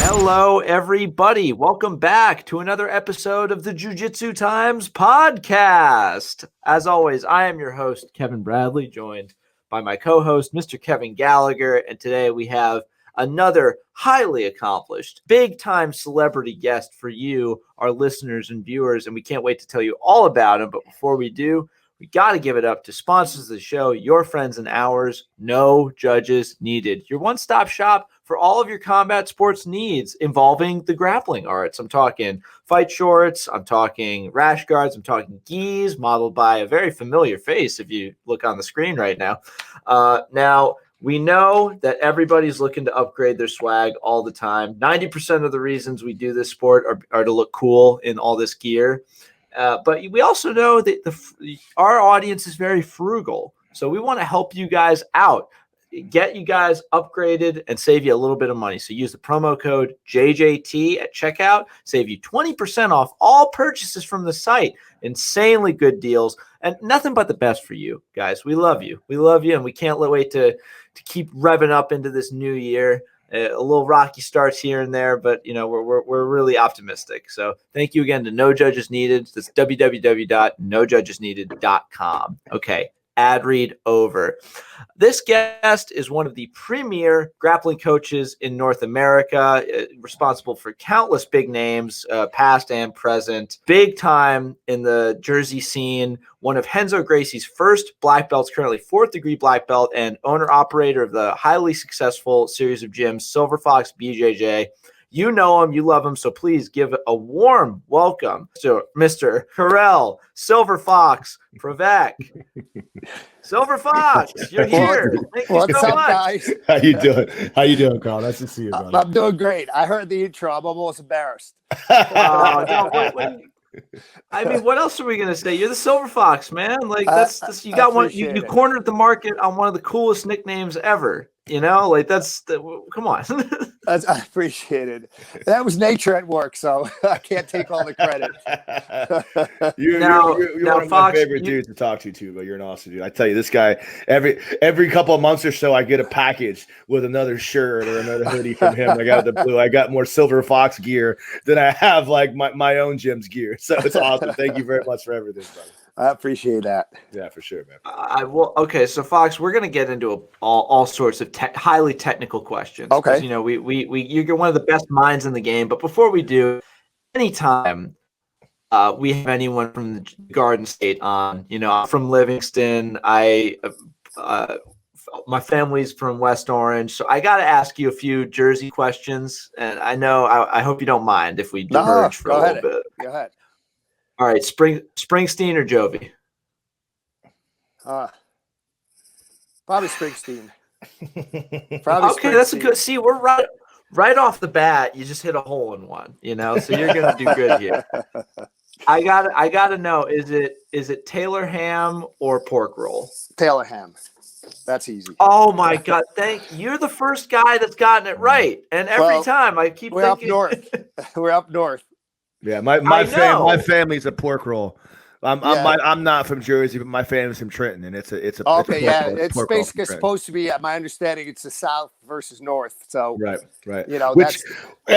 Hello, everybody. Welcome back to another episode of the Jiu-Jitsu Times podcast. As always, I am your host, Kevin Bradley, joined by my co-host, Mr. Kevin Gallagher. And today we have another highly accomplished, big-time celebrity guest for you, our listeners and viewers. And we can't wait to tell you all about him. But before we do, we got to give it up to sponsors of the show, your friends and ours. No judges needed. Your one-stop shop for all of your combat sports needs involving the grappling arts. I'm talking fight shorts. I'm talking rash guards. I'm talking gis modeled by a very familiar face if you look on the screen right now. Now, we know that everybody's looking to upgrade their swag all the time. 90% of the reasons we do this sport are to look cool in all this gear. But we also know that our audience is very frugal. So we want to help you guys out, get you guys upgraded and save you a little bit of money. So use the promo code JJT at checkout, save you 20% off all purchases from the site. Insanely good deals and nothing but the best for you guys. We love you. We love you. And we can't wait to keep revving up into this new year. A little rocky starts here and there, but we're really optimistic. So thank you again to No Judges Needed. That's www.nojudgesneeded.com. Okay, ad read over. This guest is one of the premier grappling coaches in North America, responsible for countless big names, past and present, big time in the Jersey scene, one of Renzo Gracie's first black belts, currently 4th degree black belt, and owner-operator of the highly successful series of gyms, Silver Fox BJJ. You know him, you love him, so please give a warm welcome to Mr. Karel Silver Fox Pravec. Silver Fox, you're here. Thank you so much. Guys? How you doing? How you doing, Carl? Nice to see you, brother. I'm doing great. I heard the intro. I'm almost embarrassed. I mean, what else are we gonna say? You're the Silver Fox, man. Like that's you got one. You cornered the market on one of the coolest nicknames ever. Come on. I appreciate it. That was nature at work, so I can't take all the credit. You're one of my favorite dudes to talk to, too, but you're an awesome dude. I tell you, this guy, every couple of months or so, I get a package with another shirt or another hoodie from him. I got the blue. I got more Silver Fox gear than I have like my own gym's gear. So it's awesome. Thank you very much for everything, brother. I appreciate that. Yeah, for sure, man. Okay, so Fox, we're gonna get into all sorts of highly technical questions. Okay. You're one of the best minds in the game. But before we do, anytime we have anyone from the Garden State on, I'm from Livingston. My family's from West Orange, so I got to ask you a few Jersey questions. And I hope you don't mind if we diverge for a little bit. Go ahead. All right, Springsteen or Jovi? Probably Springsteen. Okay, that's a good. See, we're right off the bat. You just hit a hole in one, So you're gonna do good here. I gotta know: is it Taylor ham or pork roll? Taylor ham. That's easy. Oh my God! You're the first guy that's gotten it right, and every time I keep we're thinking up north. We're up north. Yeah, my family's a pork roll. I'm not from Jersey, but my family's from Trenton, and it's a it's basically supposed to be. My understanding, it's the South versus North. So right.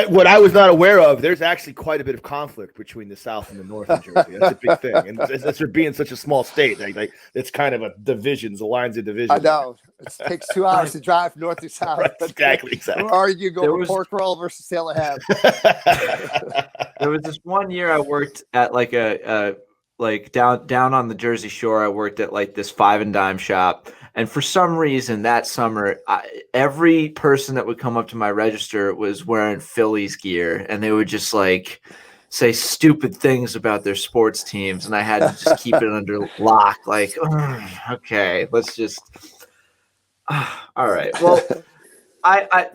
What I was not aware of, there's actually quite a bit of conflict between the South and the North in Jersey. That's a big thing, and as for being such a small state, like it's kind of a divisions, the lines of division. I know it takes 2 hours to drive north to south. Right, exactly. Or you go for pork roll versus Taylor ham. There was this one year I worked at like down on the Jersey Shore. I worked at like this 5 and dime shop, and for some reason that summer, every person that would come up to my register was wearing Phillies gear, and they would just like say stupid things about their sports teams, and I had to just keep it under lock. Like, okay, let's just. All right. Well,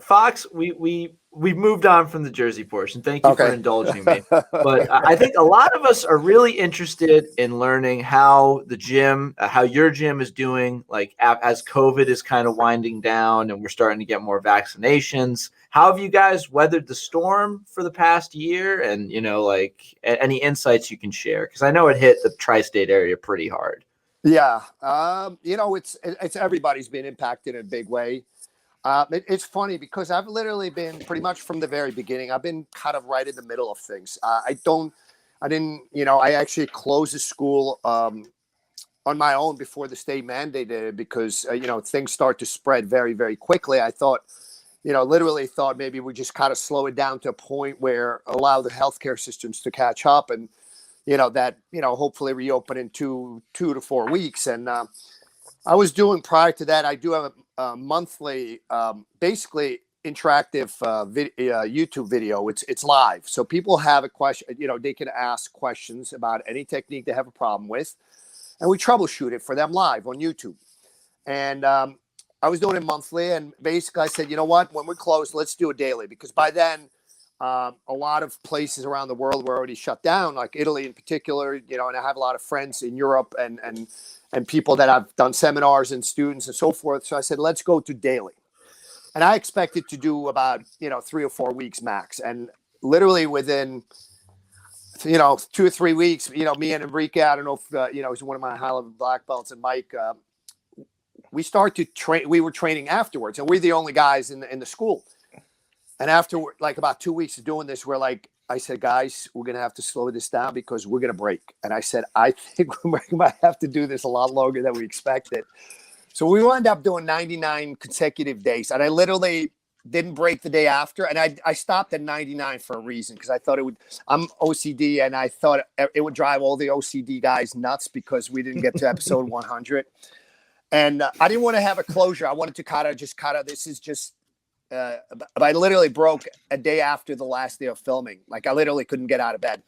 Fox, we've moved on from the Jersey portion. Thank you for indulging me. But I think a lot of us are really interested in learning how your gym is doing, like as COVID is kind of winding down and we're starting to get more vaccinations. How have you guys weathered the storm for the past year? And, any insights you can share? Because I know it hit the tri-state area pretty hard. Yeah. It's everybody's been impacted in a big way. It's funny because I've literally been pretty much from the very beginning. I've been kind of right in the middle of things. I actually closed the school on my own before the state mandated it because, things start to spread very, very quickly. I thought, literally thought maybe we just kind of slow it down to a point where allow the healthcare systems to catch up and, hopefully reopen in two to 4 weeks. And I was doing prior to that, I do have a monthly, basically interactive YouTube video. It's live. So people have a question, they can ask questions about any technique they have a problem with. And we troubleshoot it for them live on YouTube. And I was doing it monthly. And basically I said, you know what, when we're closed, let's do it daily. Because by then, a lot of places around the world were already shut down, like Italy in particular, and I have a lot of friends in Europe and people that I've done seminars and students and so forth. So I said, let's go to daily. And I expected to do about, 3 or 4 weeks max. And literally within 2 or 3 weeks, me and Enrique, I don't know if, he's one of my high level black belts, and Mike, we start to train. We were training afterwards, and we're the only guys in the school. And after like about 2 weeks of doing this, I said, guys, we're going to have to slow this down because we're going to break. And I said, I think we might have to do this a lot longer than we expected. So we wound up doing 99 consecutive days. And I literally didn't break the day after. And I stopped at 99 for a reason, because I thought I'm OCD, and I thought it would drive all the OCD guys nuts because we didn't get to episode 100. And I didn't want to have a closure. I wanted to this is just, but I literally broke a day after the last day of filming. Like I literally couldn't get out of bed.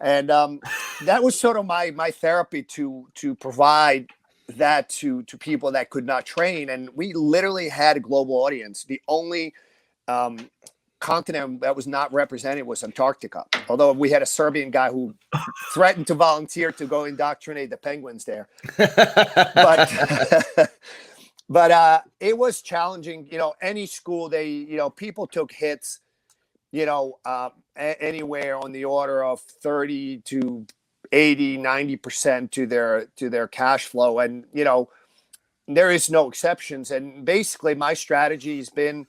And that was sort of my therapy to provide that to people that could not train. And we literally had a global audience. The only continent that was not represented was Antarctica. Although we had a Serbian guy who threatened to volunteer to go indoctrinate the penguins there. But it was challenging. Any school, people took hits, anywhere on the order of 30 to 80, 90% to their cash flow. And, there is no exceptions. And basically my strategy has been,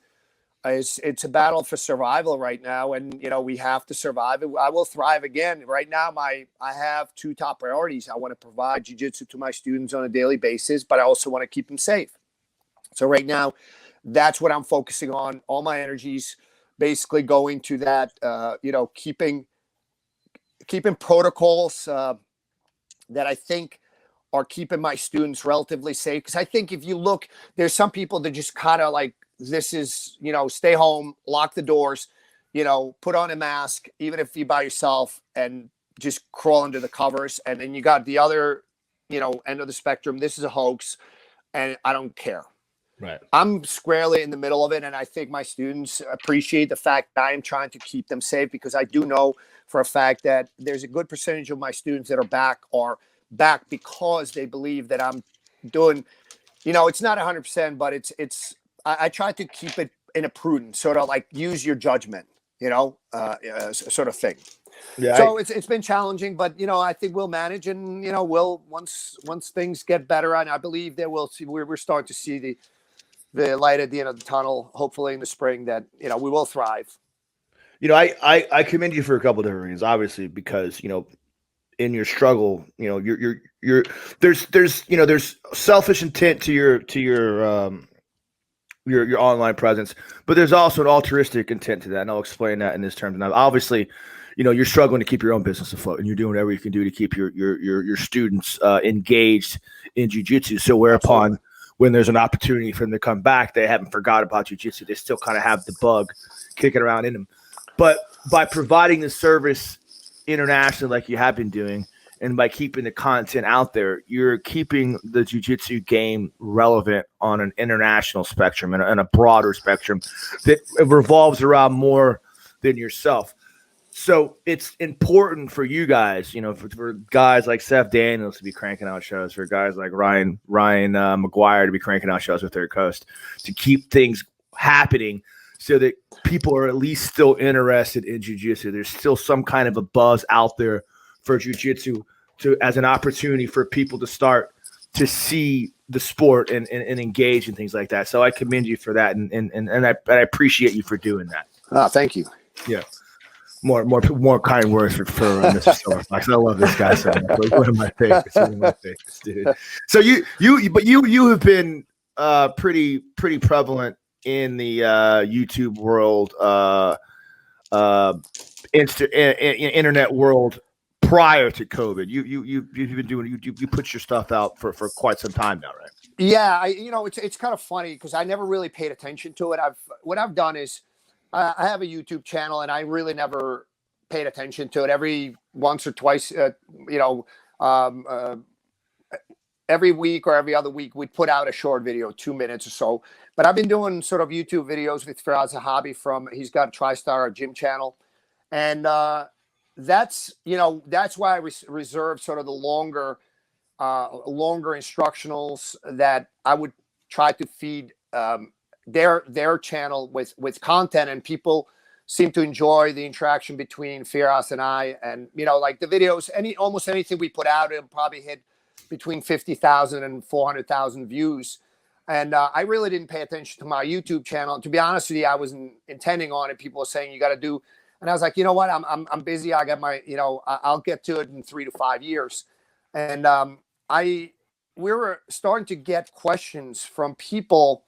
it's a battle for survival right now. And, we have to survive. I will thrive again. Right now, I have 2 top priorities. I want to provide jiu-jitsu to my students on a daily basis, but I also want to keep them safe. So right now, that's what I'm focusing on. All my energies basically going to that, keeping protocols that I think are keeping my students relatively safe. Because I think if you look, there's some people that just kind of like, this is, stay home, lock the doors, put on a mask, even if you're by yourself, and just crawl under the covers. And then you got the other, end of the spectrum. This is a hoax, and I don't care. Right. I'm squarely in the middle of it. And I think my students appreciate the fact that I am trying to keep them safe, because I do know for a fact that there's a good percentage of my students that are back because they believe that I'm doing, it's not 100%, but I try to keep it in a prudent sort of like use your judgment, sort of thing. Yeah. So it's been challenging, but I think we'll manage, and we'll once things get better, and I believe that we're starting to see the light at the end of the tunnel, hopefully in the spring, that, we will thrive. I commend you for a couple of different reasons, obviously, because, in your struggle, there's selfish intent to your online presence, but there's also an altruistic intent to that. And I'll explain that in this term. And obviously, you're struggling to keep your own business afloat, and you're doing whatever you can do to keep your students engaged in jiu-jitsu. So whereupon, when there's an opportunity for them to come back, they haven't forgot about jiu-jitsu. They still kind of have the bug kicking around in them. But by providing the service internationally, like you have been doing, and by keeping the content out there, you're keeping the jiu-jitsu game relevant on an international spectrum and a broader spectrum that revolves around more than yourself. So it's important for you guys, for guys like Seth Daniels to be cranking out shows, for guys like Ryan McGuire to be cranking out shows with Third Coast, to keep things happening so that people are at least still interested in jiu-jitsu. There's still some kind of a buzz out there for jiu-jitsu as an opportunity for people to start to see the sport and engage in things like that. So I commend you for that, and I appreciate you for doing that. Thank you. Yeah. More kind words for Mr. Silver Fox. I love this guy so much. One of my favorites, dude. So you have been pretty prevalent in the YouTube world, internet world prior to COVID. You've been doing you put your stuff out for quite some time now, right? Yeah, it's kind of funny because I never really paid attention to it. What I've done is I have a YouTube channel, and I really never paid attention to it. Every once or twice, every week or every other week, we'd put out a short video, 2 minutes or so. But I've been doing sort of YouTube videos with Pravec as a hobby. He's got a TriStar gym channel, and that's why I reserve sort of the longer instructionals that I would try to feed their channel with content, and people seem to enjoy the interaction between Firas and I. And like the videos, almost anything we put out, it'll probably hit between 50,000 and 400,000 views. And I really didn't pay attention to my YouTube channel. To be honest with you, I wasn't intending on it. People were saying you got to do, and I was like, you know what, I'm busy. I got my, I'll get to it in 3 to 5 years. And we were starting to get questions from people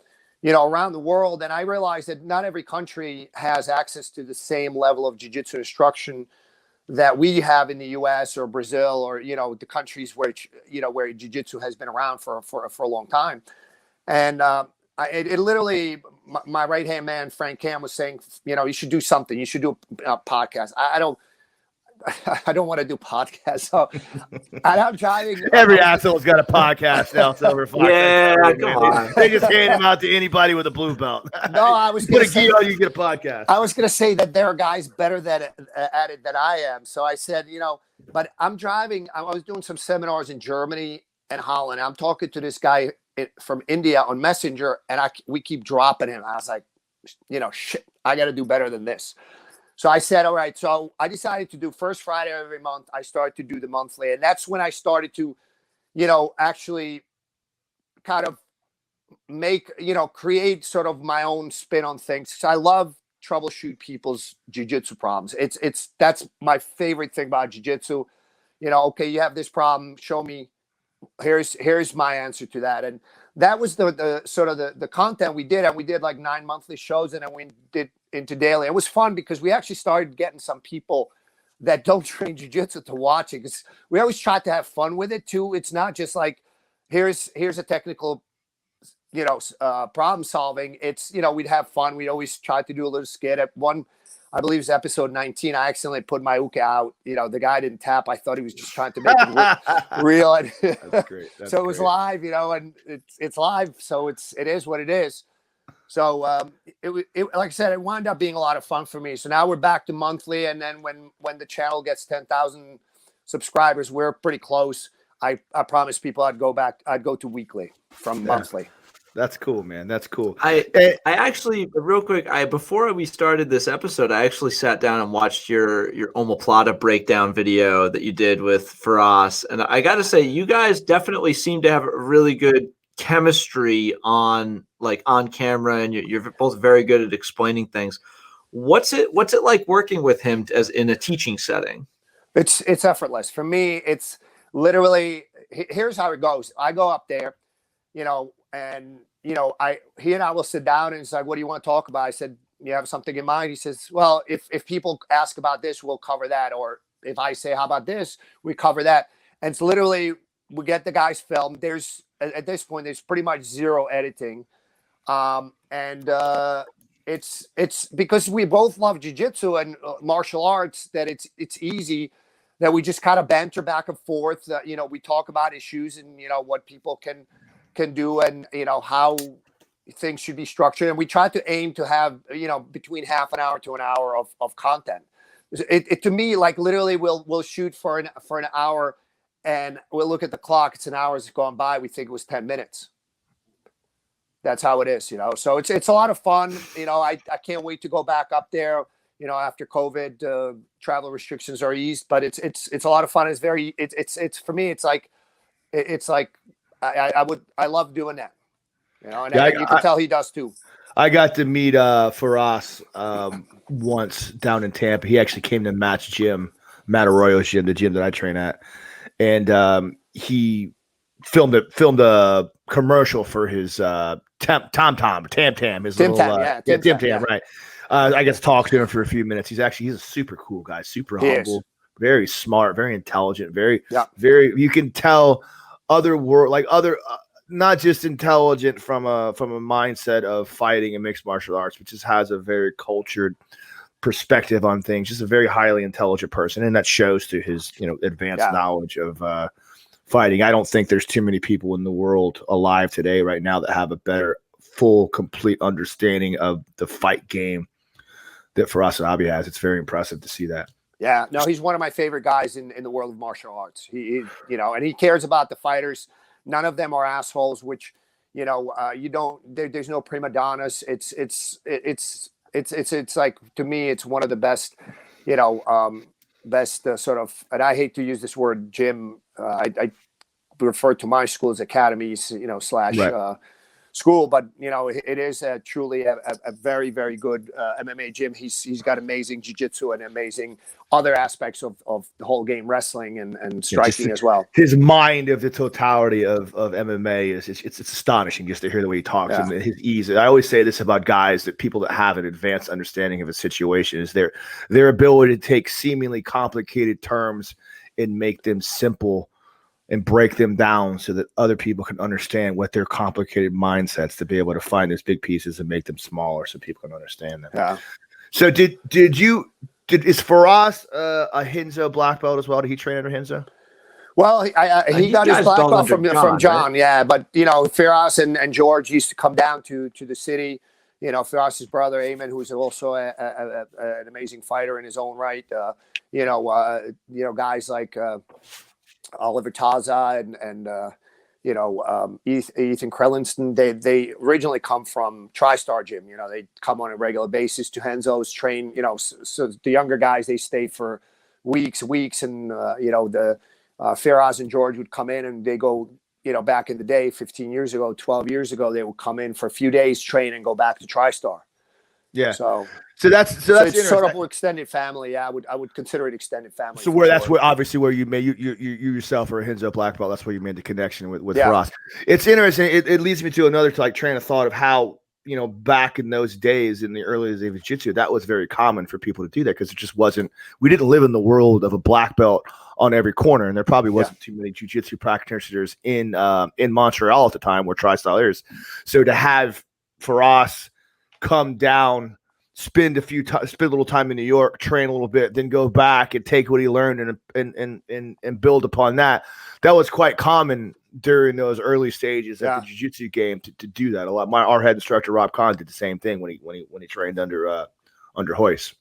around the world. And I realized that not every country has access to the same level of jiu-jitsu instruction that we have in the US or Brazil or, the countries where jiu-jitsu has been around for a long time. And it literally, my right-hand man, Frank Cam, was saying, you should do something. You should do a podcast. I don't want to do podcasts. So I'm driving. Every asshole's got a podcast now, Silver Fox. Yeah, come on. They just hand them out to anybody with a blue belt. No, I was going to say, you get a podcast. I was going to say that there are guys better at it than I am. So I said, but I'm driving. I was doing some seminars in Germany and Holland. I'm talking to this guy from India on Messenger, and we keep dropping him. I was like, shit, I got to do better than this. So I said, all right. So I decided to do first Friday of every month. I started to do the monthly. And that's when I started to, actually kind of create sort of my own spin on things. So I love troubleshoot people's jiu-jitsu problems. That's my favorite thing about jiu-jitsu. Okay, you have this problem. Show me. Here's my answer to that. And that was the sort of the content we did. And we did like 9 monthly shows, and then we did into daily. It was fun because we actually started getting some people that don't train jiu-jitsu to watch it, because we always try to have fun with it too. It's not just like here's a technical problem solving. It's we'd have fun. We'd always try to do a little skit. At one, I believe it's episode 19, I accidentally put my uke out. The guy didn't tap. I thought he was just trying to make it real. That's great. So it was live, and it's live, so it is what it is. So like I said, it wound up being a lot of fun for me. So now we're back to monthly, and then when the channel gets 10,000 subscribers, we're pretty close. I promised people I'd go to weekly from monthly. That's cool, man. That's cool. I actually, real quick, before we started this episode, I actually sat down and watched your omoplata breakdown video that you did with Firas, and I got to say, you guys definitely seem to have a really good chemistry on camera, and you're both very good at explaining things. What's it like working with him as in a teaching setting? It's effortless for me. It's literally, here's how it goes. I go up there, and he and I will sit down, and it's like, what do you want to talk about? I said, you have something in mind? He says, well, if people ask about this, we'll cover that. Or if I say, how about this, we cover that. And it's literally, we get the guys filmed. At this point, there's pretty much zero editing. It's because we both love jiu-jitsu and martial arts that it's easy that we just kind of banter back and forth. We talk about issues and, what people can do and, how things should be structured. And we try to aim to have, between half an hour to an hour of content. It to me, like literally we'll shoot for an hour, and we'll look at the clock. It's an hour has gone by. We think it was 10 minutes. That's how it is, So it's a lot of fun. I can't wait to go back up there. After COVID, travel restrictions are eased, but it's a lot of fun. It's for me. It's like I love doing that. You know, and you can tell he does too. I got to meet Faraz once down in Tampa. He actually came to Matt's gym, Matt Arroyo's gym, the gym that I train at, and he filmed a commercial for his Tam Tam, his Tim little Tam, Tim Tam, right. I get to talk to him for a few minutes. He's a super cool guy, super humble, very smart, very intelligent, very. You can tell not just intelligent from a mindset of fighting and mixed martial arts, but just has a very cultured perspective on things. Just a very highly intelligent person, and that shows through his advanced knowledge of fighting. I don't think there's too many people in the world alive today right now that have a better, full, complete understanding of the fight game that Faraz Abi has. It's very impressive to see that. Yeah, no, he's one of my favorite guys in the world of martial arts. He and he cares about the fighters. None of them are assholes, which, you don't, there's no prima donnas. It's like, to me, it's one of the best, best sort of, and I hate to use this word gym. I refer to my school as academies, slash school, but it is truly a very, very good MMA gym. He's got amazing jiu-jitsu and amazing other aspects of the whole game, wrestling and striking as well. His mind of the totality of MMA it's astonishing just to hear the way he talks and his ease. I always say this about guys, that people that have an advanced understanding of a situation is their ability to take seemingly complicated terms and make them simple and break them down so that other people can understand what their complicated mindsets, to be able to find those big pieces and make them smaller so people can understand them. Yeah. So is Faraz a Hinzo black belt as well? Did he train under Hinzo? Well, he got his black belt from John, right? Yeah. But, Faraz and George used to come down to the city. Faraz's brother, Ayman, who's also an amazing fighter in his own right. Guys like Oliver Taza and Ethan Krellinston, they originally come from TriStar Gym. They come on a regular basis to Henzo's, train, so the younger guys, they stay for weeks, and the Faraz and George would come in and they go, back in the day, 15 years ago, 12 years ago, they would come in for a few days, train, and go back to TriStar. Yeah. So that's it's sort of extended family. Yeah, I would consider it extended family. So that's where obviously where you made you yourself are a Hinzo black belt. That's where you made the connection with Faraz. It's interesting. It leads me to another train of thought of how back in those days, in the early days of jiu-jitsu, that was very common for people to do that, because it just wasn't. We didn't live in the world of a black belt on every corner, and there probably wasn't too many jiu-jitsu practitioners in Montreal at the time where TriStar is. So to have Faraz come down, spend a little time in New York, train a little bit, then go back and take what he learned and build upon that. That was quite common during those early stages of the jiu-jitsu game to do that a lot. Our head instructor Rob Kahn did the same thing when he trained under Hoist.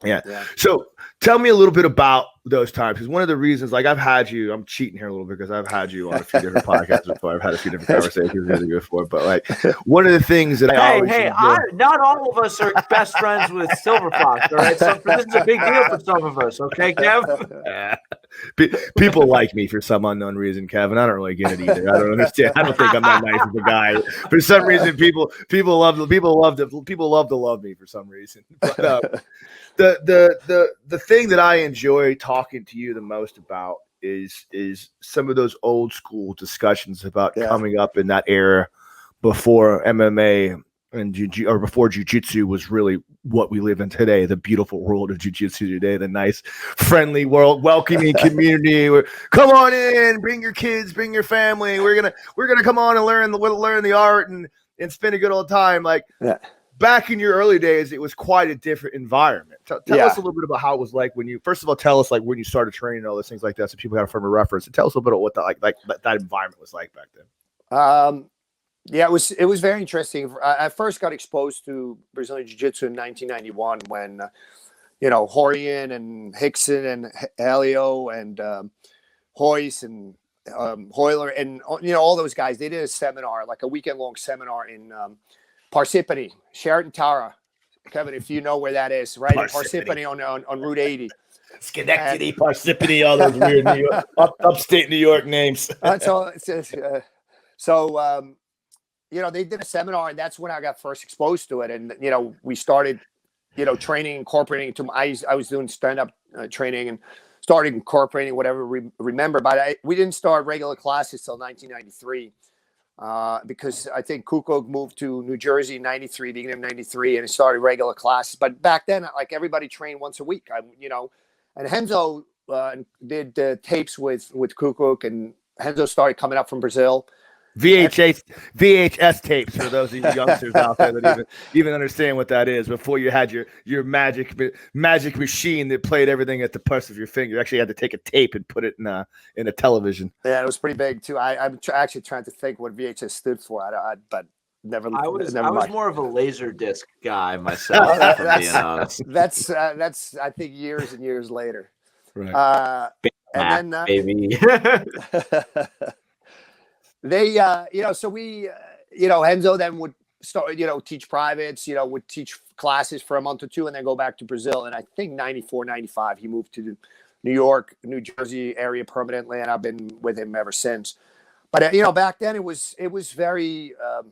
Yeah. So tell me a little bit about those times, because one of the reasons, I've had you, I'm cheating here a little bit because I've had you on a few different podcasts before. I've had a few different conversations with you before, but one of the things that not all of us are best friends with Silver Fox. All right, so this is a big deal for some of us. Okay, Kev. People like me for some unknown reason, Kevin. I don't really get it either. I don't understand. I don't think I'm that nice of a guy. For some reason, people love to love me for some reason. But, the thing that I enjoy talking to you the most about is some of those old school discussions about coming up in that era before MMA and before jiu-jitsu was really what we live in today, the beautiful world of jiu-jitsu today, the nice, friendly world, welcoming community. Come on in, bring your kids, bring your family. We're gonna come on and learn the art and spend a good old time. Back in your early days, it was quite a different environment. Tell us a little bit about how it was like when you, first of all, tell us when you started training and all those things like that, so people have a frame of reference. And tell us a little bit about what that environment was like back then. It was very interesting. I first got exposed to Brazilian Jiu-Jitsu in 1991 when, Horian and Hickson and Helio and Hoyce and Hoyler and all those guys. They did a seminar, a weekend-long seminar in Parsippany, Sheraton Tara. Kevin, if you know where that is, right? Parsippany on Route 80. Schenectady, Parsippany, all those weird New York, upstate New York names. They did a seminar, and that's when I got first exposed to it. And, we started, training, incorporating to I was doing stand-up training and started incorporating whatever we remember. But we didn't start regular classes till 1993 because I think Kukuk moved to New Jersey in 93, beginning of 93, and it started regular classes. But back then, like, everybody trained once a week, and Renzo did tapes with Kukuk, and Renzo started coming up from Brazil. VHS tapes for those of you youngsters out there that even understand what that is. Before you had your magic machine that played everything at the press of your finger, you actually had to take a tape and put it in a television. Yeah, it was pretty big too. I'm actually trying to think what VHS stood for. But never. I was more of a laser disc guy myself. Being honest. That's I think years and years later. Right. And then baby. They, so we, Renzo then would start, teach privates, would teach classes for a month or two and then go back to Brazil. And I think 94, 95, he moved to New York, New Jersey area permanently. And I've been with him ever since. But, back then it was very, I'm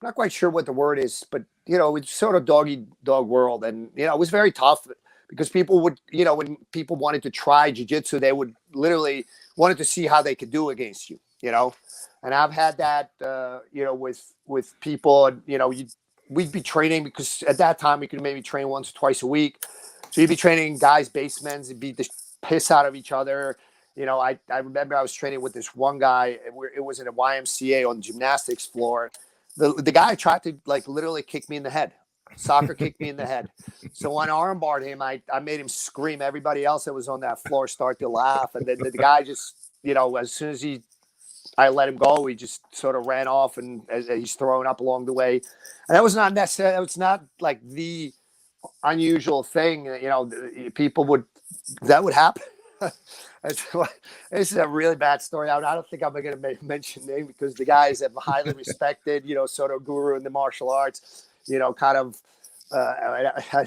not quite sure what the word is, but, it's sort of dog world. And, it was very tough because people would, when people wanted to try jiu-jitsu, they would literally wanted to see how they could do against you. And I've had that, with people, and, we'd be training because at that time we could maybe train once or twice a week. So you'd be training guys, basements, and beat the piss out of each other. I remember I was training with this one guy. It was in a YMCA on the gymnastics floor. The guy tried to literally kick me in the head. Soccer kicked me in the head. So when I armbarred him, I made him scream. Everybody else that was on that floor started to laugh. And then the guy just, as soon as I let him go, he just sort of ran off, and as he's throwing up along the way. And that was not necessarily, it was not like the unusual thing, people that would happen. This is a really bad story. I don't think I'm going to mention name because the guy is a highly respected, sort of guru in the martial arts,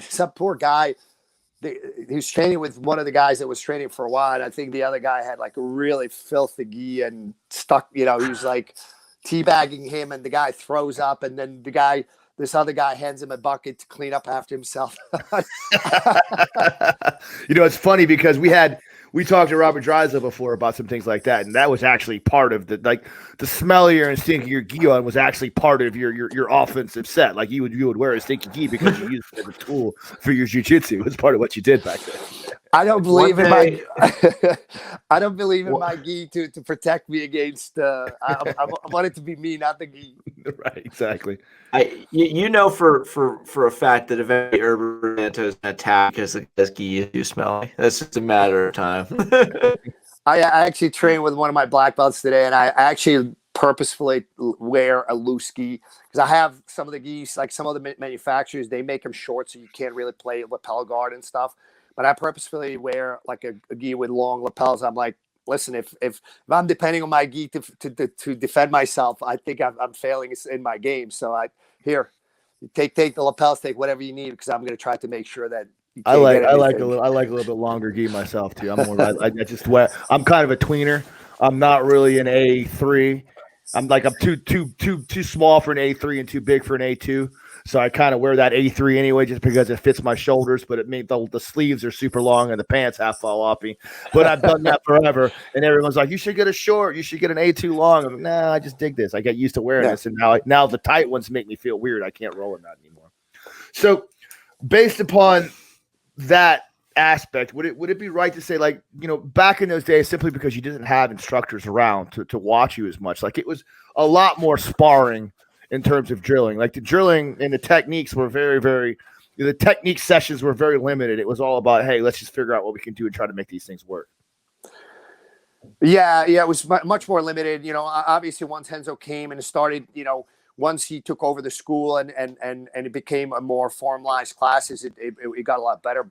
some poor guy. He was training with one of the guys that was training for a while. And I think the other guy had a really filthy gi and stuck, he was teabagging him, and the guy throws up, and then this other guy hands him a bucket to clean up after himself. It's funny because we talked to Robert Drysdale before about some things like that, and that was actually part of the smellier and stinkier gi on was actually part of your offensive set. Like you would wear a stinky gi because you used it as a tool for your jiu-jitsu. It was part of what you did back then. I don't believe in my gi to protect me against. I want it to be me, not the gi. Right, exactly. For a fact that eventually Urban is going to attack because the gi is too smelly. That's just a matter of time. I actually trained with one of my black belts today, and I actually purposefully wear a loose gi because I have some of the gis, like some of the manufacturers, they make them short so you can't really play lapel guard and stuff. But I purposefully wear a gi with long lapels. I'm like, listen, if I'm depending on my gi to defend myself, I think I'm failing in my game. So take the lapels, take whatever you need, because I'm going to try to make sure that I like a little bit longer gi myself too. I just wear. I'm kind of a tweener. I'm not really an A3. I'm too small for an A3 and too big for an A2. So I kind of wear that A3 anyway, just because it fits my shoulders. But it made the sleeves are super long and the pants half fall off me. But I've done that forever, and everyone's like, "You should get a short. You should get an A2 long." I'm like, "Nah, I just dig this. I get used to wearing this, and now the tight ones make me feel weird. I can't roll in that anymore." So, based upon that aspect, would it be right to say, back in those days, simply because you didn't have instructors around to watch you as much, it was a lot more sparring in terms of drilling? The drilling and the techniques were very, very, the technique sessions were very limited. It was all about, hey, let's just figure out what we can do and try to make these things work. Yeah, it was much more limited. Obviously once Renzo came and started, once he took over the school and it became a more formalized classes, it got a lot better.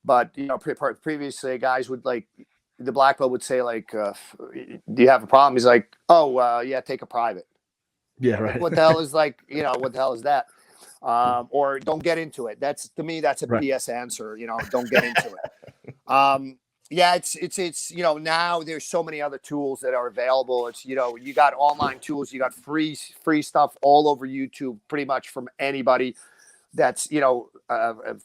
But previously guys would the black belt would say do you have a problem? He's like, oh, yeah, take a private. Yeah, right. What the hell is what the hell is that? Or don't get into it. To me, that's a BS answer. Don't get into it. Yeah, it's now there's so many other tools that are available. It's you got online tools, you got free stuff all over YouTube, pretty much from anybody that's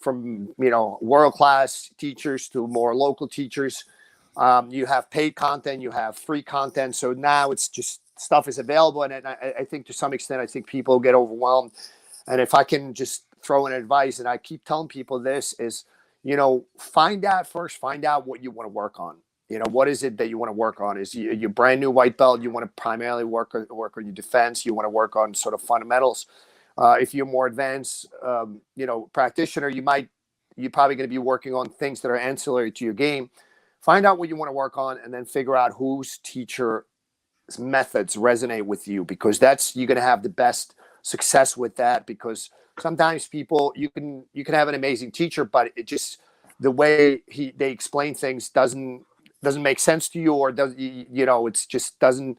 from world class teachers to more local teachers. You have paid content, you have free content. So now it's just stuff is available, and I think to some extent, I think people get overwhelmed. And if I can just throw in advice, and I keep telling people this is, find out what you want to work on. What is it that you want to work on? Is your brand new white belt? You want to primarily work on your defense. You want to work on sort of fundamentals. If you're more advanced, practitioner, you're probably going to be working on things that are ancillary to your game. Find out what you want to work on, and then figure out whose teacher's methods resonate with you, because you're going to have the best success with that. Because sometimes people, you can have an amazing teacher, but it just the way they explain things doesn't make sense to you, or it's just doesn't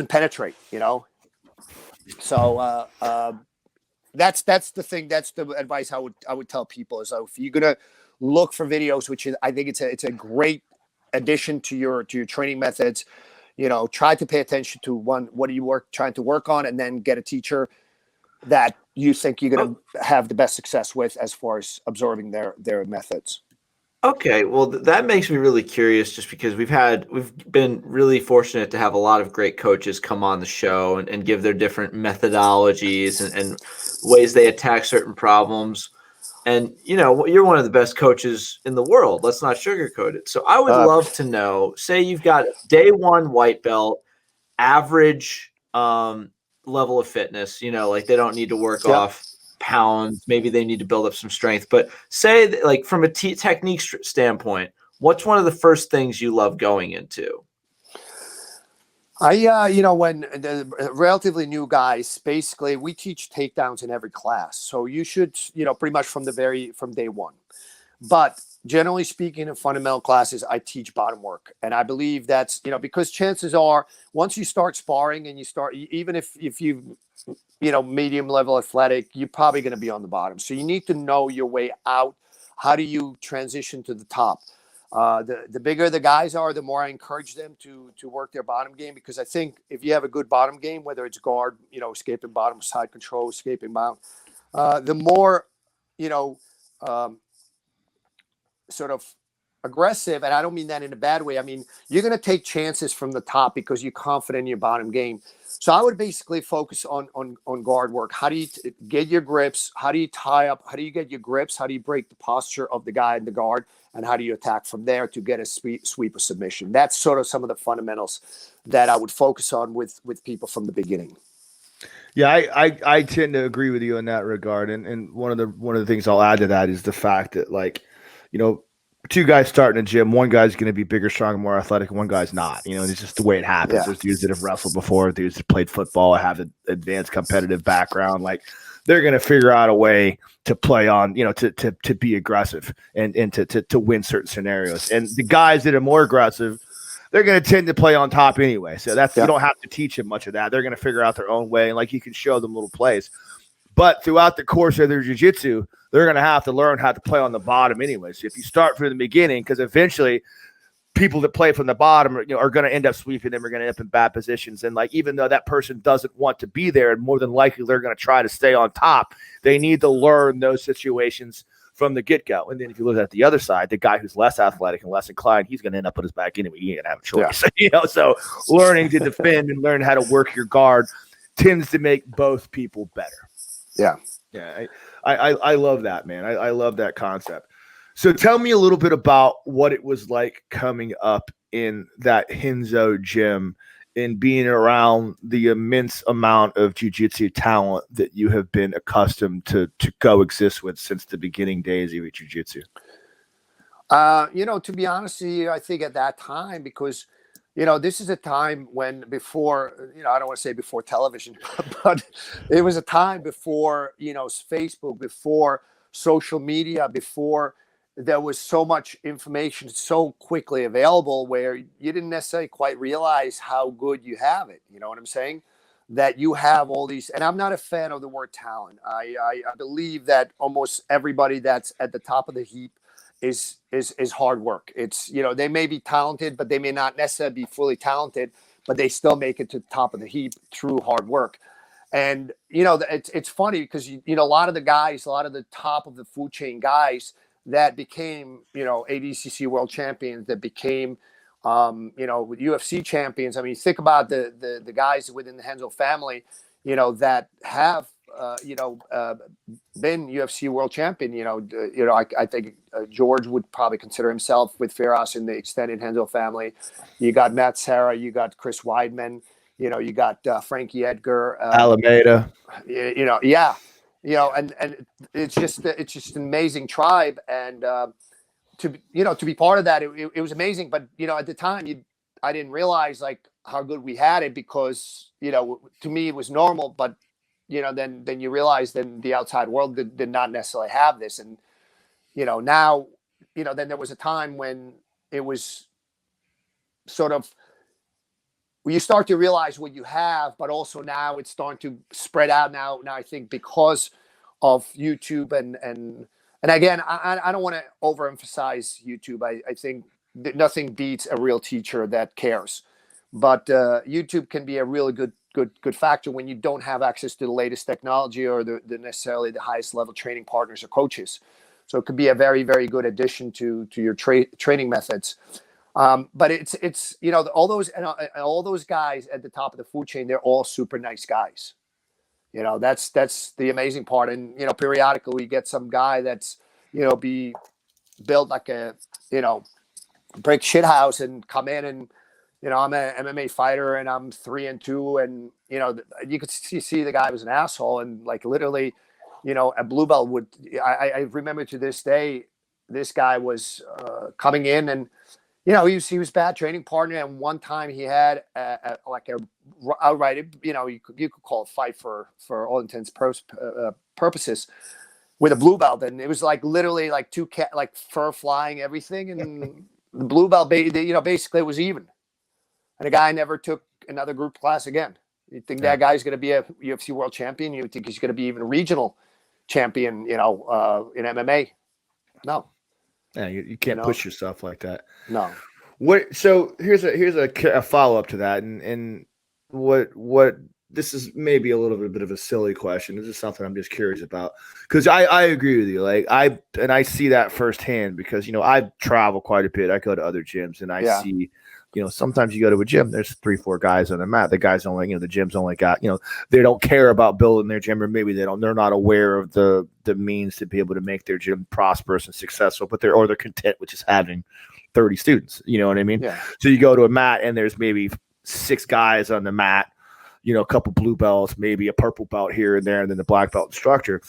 penetrate. So that's the thing. That's the advice I would tell people is, if you're gonna look for videos, which is, I think it's a great addition to your training methods. Try to pay attention to what are you trying to work on, and then get a teacher that you think you're going to have the best success with as far as absorbing their methods. Okay, well, that makes me really curious, just because we've been really fortunate to have a lot of great coaches come on the show and give their different methodologies and ways they attack certain problems. And, you're one of the best coaches in the world. Let's not sugarcoat it. So I would love to know, say you've got day one white belt, average level of fitness, like they don't need to work off pounds. Maybe they need to build up some strength. But say that, like, from a technique standpoint, what's one of the first things you love going into? When the relatively new guys, basically we teach takedowns in every class. So you should, pretty much from day one. But generally speaking, in fundamental classes, I teach bottom work. And I believe that's, because chances are, once you start sparring and you start, even if you, medium level athletic, you're probably going to be on the bottom. So you need to know your way out. How do you transition to the top? The bigger the guys are, the more I encourage them to work their bottom game, because I think if you have a good bottom game, whether it's guard, escaping bottom, side control, escaping mount, the more, sort of aggressive, and I don't mean that in a bad way. I mean, you're going to take chances from the top because you're confident in your bottom game. So I would basically focus on guard work. How do you get your grips? How do you tie up? How do you get your grips? How do you break the posture of the guy in the guard? And how do you attack from there to get a sweep or submission? That's sort of some of the fundamentals that I would focus on with people from the beginning. Yeah, I tend to agree with you in that regard. And one of the things I'll add to that is the fact that, like, two guys starting a gym, one guy's going to be bigger, stronger, more athletic, and one guy's not. It's just the way it happens. Yeah. There's dudes that have wrestled before, dudes that played football, have an advanced competitive background. Like, they're going to figure out a way to play on, to be aggressive and to win certain scenarios. And the guys that are more aggressive, they're going to tend to play on top anyway. So you don't have to teach them much of that. They're going to figure out their own way. And, like, you can show them little plays. But throughout the course of their jiu-jitsu, they're going to have to learn how to play on the bottom anyway. So if you start from the beginning, because eventually people that play from the bottom are going to end up sweeping them, are going to end up in bad positions. And, like, even though that person doesn't want to be there, and more than likely they're going to try to stay on top, they need to learn those situations from the get-go. And then if you look at the other side, the guy who's less athletic and less inclined, he's going to end up on his back anyway. He ain't going to have a choice. Yeah. So learning to defend and learn how to work your guard tends to make both people better. Yeah. Yeah. I love that, man. I love that concept. So tell me a little bit about what it was like coming up in that Hinzo gym and being around the immense amount of jiu-jitsu talent that you have been accustomed to coexist with since the beginning days of jiu-jitsu. To be honest with you, I think at that time, because this is a time when before, I don't want to say before television, but it was a time before, Facebook, before social media, before there was so much information so quickly available, where you didn't necessarily quite realize how good you have it. You know what I'm saying? That you have all these, and I'm not a fan of the word talent. I believe that almost everybody that's at the top of the heap is hard work. It's, you know, they may be talented, but they may not necessarily be fully talented, but they still make it to the top of the heap through hard work. And, you know, it's funny because, you know, a lot of the top of the food chain guys that became, you know, ADCC world champions, that became, you know, UFC champions. I mean, think about the guys within the Henzo family, you know, that have, been UFC world champion. I think George would probably consider himself, with Firas, in the extended Henzo family. You got Matt Serra, you got Chris Weidman, you know, you got Frankie Edgar, Alameda. You know, yeah, you know, and it's just an amazing tribe, and to be part of that, it was amazing. But, you know, at the time, I didn't realize like how good we had it, because, you know, to me it was normal, but, you know, then you realize then the outside world did not necessarily have this. And, you know, now, you know, then there was a time when it was sort of, you start to realize what you have, but also now it's starting to spread out now I think because of YouTube and again, I don't want to overemphasize YouTube. I think that nothing beats a real teacher that cares, but YouTube can be a really good factor when you don't have access to the latest technology or the necessarily the highest level training partners or coaches. So it could be a very, very good addition to your training methods. But it's you know, all those guys at the top of the food chain, they're all super nice guys. You know, that's the amazing part. And, you know, periodically we get some guy that's, you know, be built like a, you know, brick shit house and come in and, you know, I'm an MMA fighter and I'm 3-2, and, you know, you could see the guy was an asshole, and like literally, you know, a blue belt would. I remember to this day, this guy was coming in, and, you know, he was bad training partner, and one time he had like a outright, you know, you could call it fight for all intents purposes, with a blue belt, and it was like literally like two cat, like fur flying, everything, and the blue belt, you know, basically it was even. And the guy never took another group class again. You think that guy's going to be a UFC world champion? You think he's going to be even a regional champion, you know, in MMA? No. Yeah, you can't push yourself like that. No. So here's a follow up to that, and what this is maybe a little bit of a silly question. This is something I'm just curious about, because I agree with you. Like I see that firsthand, because, you know, I travel quite a bit. I go to other gyms, and I see, you know, sometimes you go to a gym, there's 3-4 guys on the mat. The guys only, you know, the gym's only got, you know, they don't care about building their gym, or maybe they're not aware of the means to be able to make their gym prosperous and successful, but they're content with just having 30 students. You know what I mean? Yeah. So you go to a mat and there's maybe 6 guys on the mat, you know, a couple blue belts, maybe a purple belt here and there, and then the black belt instructor.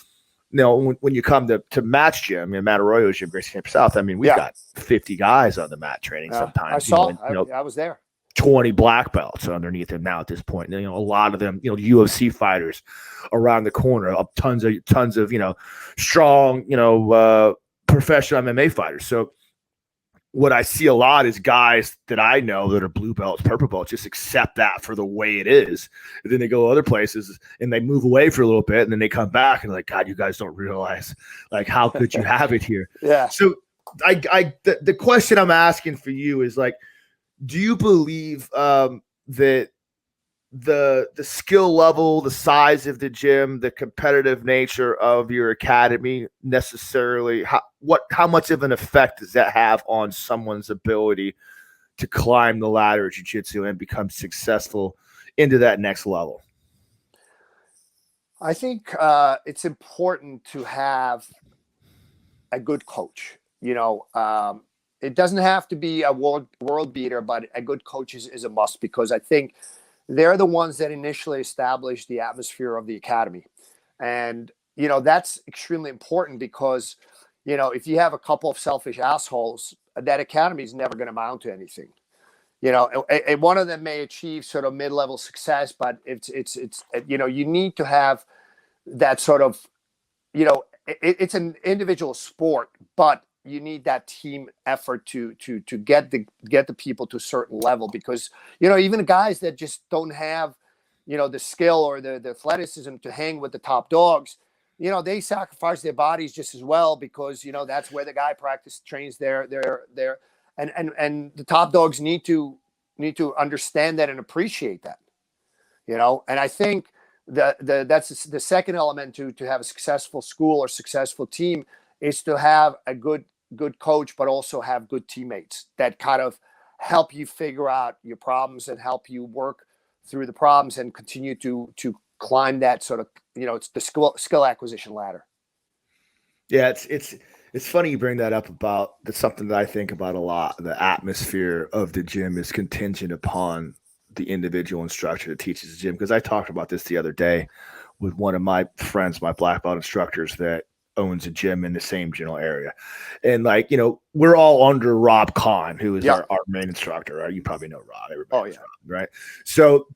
Now, when you come to Matt's gym, Matt Arroyo's gym, Gracie Camp South, I mean, we've got 50 guys on the mat training sometimes. I was there. 20 black belts underneath him now at this point. And, you know, a lot of them, you know, UFC fighters around the corner, tons of, you know, strong, you know, professional MMA fighters. So what I see a lot is guys that I know that are blue belts, purple belts, just accept that for the way it is. And then they go other places and they move away for a little bit, and then they come back and like, God, you guys don't realize like how good you have it here. Yeah. So the question I'm asking for you is like, do you believe that the skill level, the size of the gym, the competitive nature of your academy necessarily, how much of an effect does that have on someone's ability to climb the ladder of jiu-jitsu and become successful into that next level? I think it's important to have a good coach. You know, it doesn't have to be a world beater, but a good coach is a must, because I think they're the ones that initially established the atmosphere of the academy. And, you know, that's extremely important, because, you know, if you have a couple of selfish assholes, that academy is never going to amount to anything. You know, and one of them may achieve sort of mid-level success, but it's you know, you need to have that sort of, you know, it's an individual sport, but you need that team effort to get the people to a certain level, because, you know, even guys that just don't have, you know, the skill or the athleticism to hang with the top dogs, they sacrifice their bodies just as well, because, that's where the guy trains their and the top dogs need to understand that and appreciate that, and I think that's the second element to have a successful school or successful team, is to have a good coach, but also have good teammates that kind of help you figure out your problems and help you work through the problems and continue to climb that sort of, it's the skill acquisition ladder. Yeah, it's funny you bring that up about that's something that I think about a lot. The atmosphere of the gym is contingent upon the individual instructor that teaches the gym. Because I talked about this the other day with one of my friends, my black belt instructors that owns a gym in the same general area. And we're all under Rob Kahn, who is our main instructor, right? You probably know Rob. Everybody knows Rob, right? So,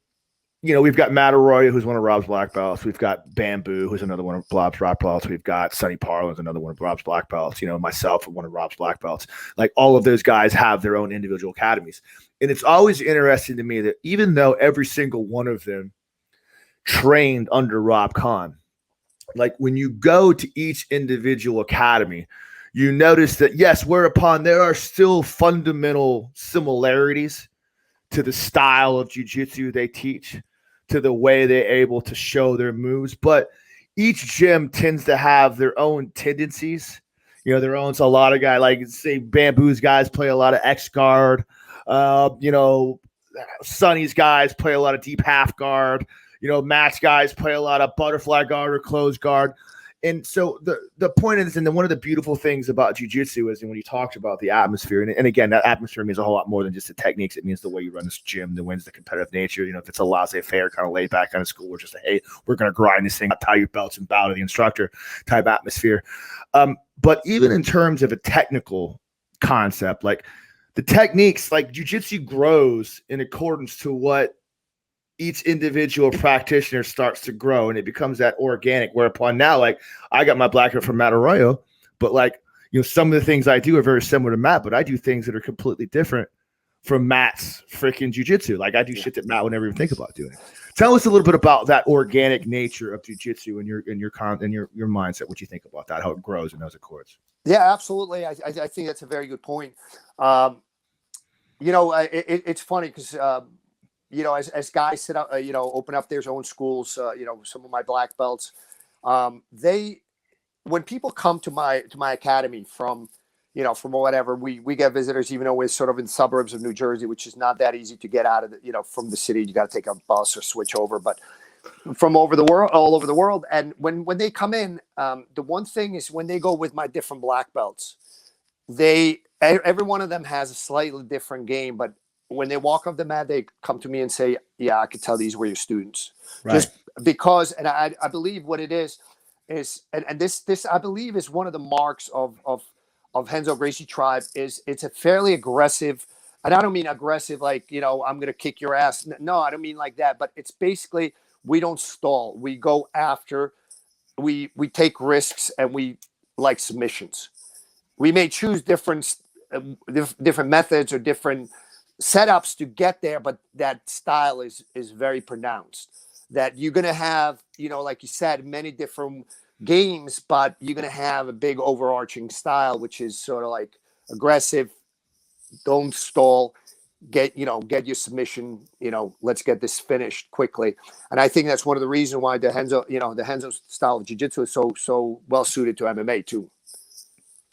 we've got Matt Arroyo, who's one of Rob's black belts. We've got Bamboo, who's another one of Rob's black belts. We've got Sonny Parlo, who's another one of Rob's black belts. Myself, one of Rob's black belts. Like, all of those guys have their own individual academies. And it's always interesting to me that even though every single one of them trained under Rob Kahn, like when you go to each individual academy, you notice that, yes, whereupon there are still fundamental similarities to the style of jiu-jitsu they teach, to the way they're able to show their moves. But each gym tends to have their own tendencies, their own. So a lot of guys, like say Bamboo's guys play a lot of X guard. Sonny's guys play a lot of deep half guard. Matt's guys play a lot of butterfly guard or closed guard. And so the point is, and one of the beautiful things about jiu-jitsu is, and when you talked about the atmosphere, and again, that atmosphere means a whole lot more than just the techniques. It means the way you run this gym, the competitive nature. If it's a laissez-faire kind of laid back kind of school, or just hey, we're going to grind this thing, tie your belts and bow to the instructor type atmosphere. But even in terms of a technical concept, like the techniques, like jiu-jitsu grows in accordance to what each individual practitioner starts to grow, and it becomes that organic, whereupon now, like, I got my black belt from Matt Arroyo, but some of the things I do are very similar to Matt, but I do things that are completely different from Matt's freaking jiu-jitsu. Like, I do shit that Matt would never even think about doing. Tell us a little bit about that organic nature of jiu-jitsu and your mindset, what you think about that, how it grows in those accords. Yeah, absolutely. I think that's a very good point. It's funny because, as guys sit up, open up their own schools, some of my black belts, when people come to my academy from whatever, we get visitors, even though we're sort of in suburbs of New Jersey, which is not that easy to get out of from the city. You got to take a bus or switch over, but from all over the world. And when they come in, the one thing is when they go with my different black belts, every one of them has a slightly different game, but when they walk off the mat, they come to me and say, yeah, I could tell these were your students. Right. Just because, and I believe what it is, and this I believe is one of the marks of Renzo Gracie tribe is it's a fairly aggressive, and I don't mean aggressive like, I'm going to kick your ass. No, I don't mean like that, but it's basically, we don't stall. We go after, we take risks, and we like submissions. We may choose different methods or different setups to get there, but that style is very pronounced. That you're going to have, like you said, many different games, but you're going to have a big overarching style, which is sort of like aggressive, don't stall, get your submission, let's get this finished quickly. And I think that's one of the reasons why the Renzo style of jiu-jitsu is so well suited to MMA too.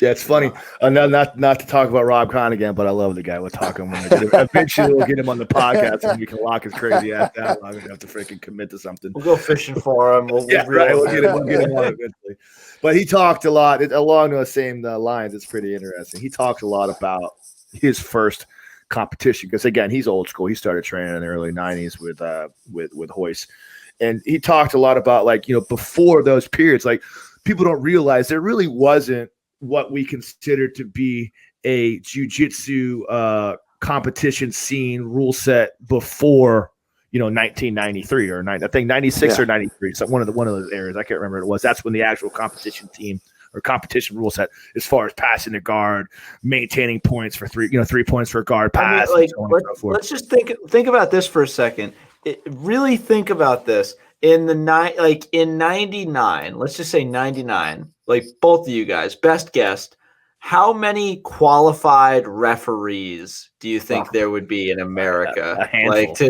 Yeah, it's funny. Not to talk about Rob Kahn again, but I love the guy. We'll talk him when eventually we'll get him on the podcast and we can lock his crazy ass down. I'm gonna have to freaking commit to something. We'll go fishing for him. We'll get him on eventually. But he talked a lot along those same lines. It's pretty interesting. He talked a lot about his first competition because, again, he's old school. He started training in the early '90s with Hoist, and he talked a lot about before those periods. Like, people don't realize there really wasn't what we consider to be a jiu-jitsu competition scene rule set before 1993 or I think 96 or 93. So one of those eras, I can't remember what it was. That's when the actual competition team or competition rule set, as far as passing the guard, maintaining points for 3 points for a guard pass. Let's just think about this for a second. Really think about this. in in 99, let's just say 99, like both of you guys, best guess, how many qualified referees do you think there would be in America? A handful.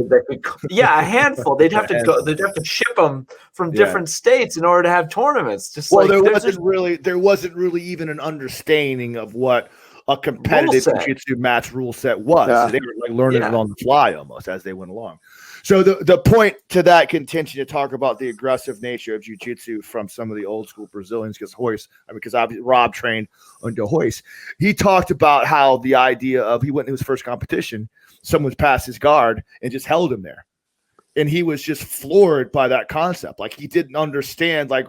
A handful. They'd have to go. They'd have to ship them from different states in order to have tournaments. There wasn't really even an understanding of what a competitive jiu-jitsu match rule set was. Yeah. So they were like learning it on the fly almost as they went along. So the point to that contention to talk about the aggressive nature of jiu-jitsu from some of the old school Brazilians, because Rob trained under Royce. He talked about how the idea of he went to his first competition, someone's passed his guard and just held him there. And he was just floored by that concept. Like he didn't understand like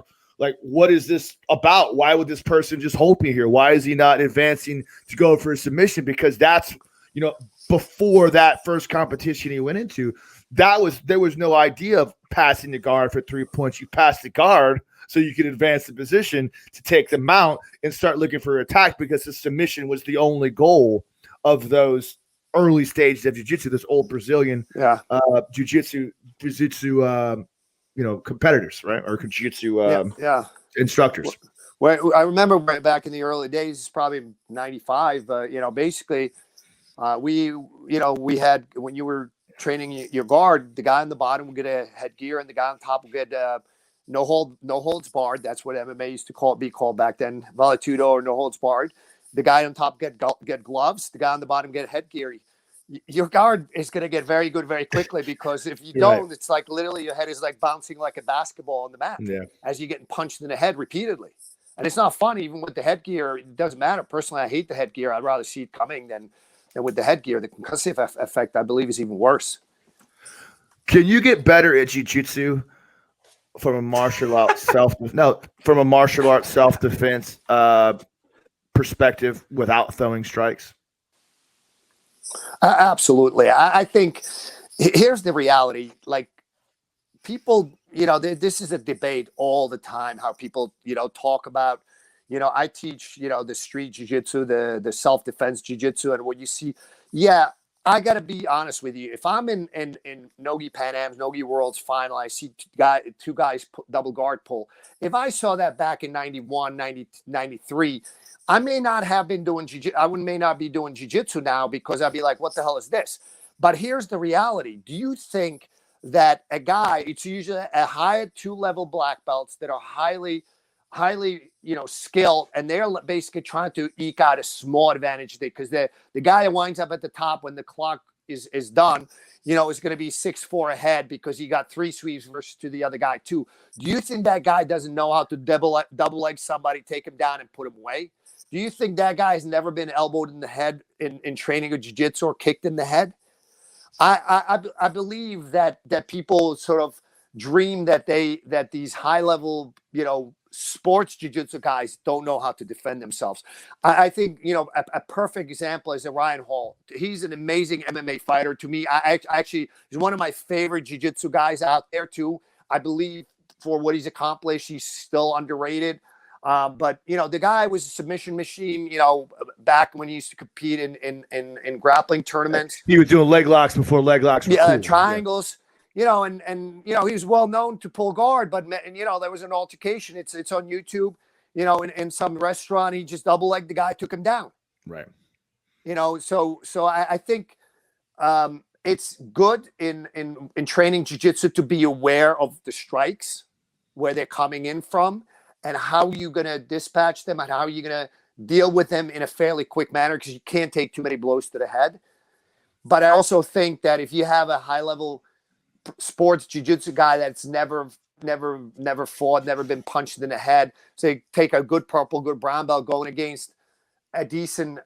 what is this about? Why would this person just hold me here? Why is he not advancing to go for a submission? Because that's, before that first competition he went into, there was no idea of passing the guard for 3 points. You pass the guard so you can advance the position to take the mount and start looking for attack, because the submission was the only goal of those early stages of jiu-jitsu, this old Brazilian jiu-jitsu competitors, right? Or jiu-jitsu instructors. Well, I remember back in the early days, it's probably 95, basically we had, when you were training your guard, the guy on the bottom would get a headgear and the guy on top would get no holds barred. That's what MMA used to be called back then, valetudo or no holds barred. The guy on top get gloves. The guy on the bottom get headgear. Your guard is going to get very good very quickly, because if you don't, it's like literally your head is like bouncing like a basketball on the mat as you're getting punched in the head repeatedly. And it's not fun, even with the headgear. It doesn't matter. Personally, I hate the headgear. I'd rather see it coming than with the headgear. The concussive effect, I believe, is even worse. Can you get better at jiu-jitsu from a martial arts self-defense perspective without throwing strikes? Absolutely. I think here's the reality. Like, people, this is a debate all the time, how people, talk about, I teach, the street jiu-jitsu, the self-defense jiu-jitsu, and what you see. Yeah, I got to be honest with you. If I'm in Nogi Pan Am's, Nogi World's final, I see two guys double guard pull. If I saw that back in 91, 90, 93, I may not have been doing jiu-jitsu. I may not be doing jiu-jitsu now, because I'd be like, what the hell is this? But here's the reality. Do you think that a guy, it's usually a higher 2-level black belts that are highly, skilled, and they're basically trying to eke out a small advantage, because the guy that winds up at the top when the clock is done, is going to be 6'4" ahead, because he got 3 sweeps versus to the other guy 2. Do you think that guy doesn't know how to double leg somebody, take him down, and put him away? Do you think that guy has never been elbowed in the head in training of jiu-jitsu, or kicked in the head? I believe that people sort of dream that these high level, sports jiu-jitsu guys don't know how to defend themselves. I think, a perfect example is Ryan Hall. He's an amazing MMA fighter to me. I actually, he's one of my favorite jiu-jitsu guys out there too. I believe for what he's accomplished, he's still underrated. But the guy was a submission machine, back when he used to compete in grappling tournaments. He was doing leg locks before leg locks were cool. Triangles. And he was well known to pull guard, but there was an altercation. It's on YouTube. In some restaurant, he just double legged the guy, took him down. Right. So I think it's good in training jiu-jitsu to be aware of the strikes, where they're coming in from, and how you're going to dispatch them, and how you're going to deal with them in a fairly quick manner, because you can't take too many blows to the head. But I also think that if you have a high-level sports jiu-jitsu guy that's never fought, never been punched in the head, say take a good purple, good brown belt going against a decent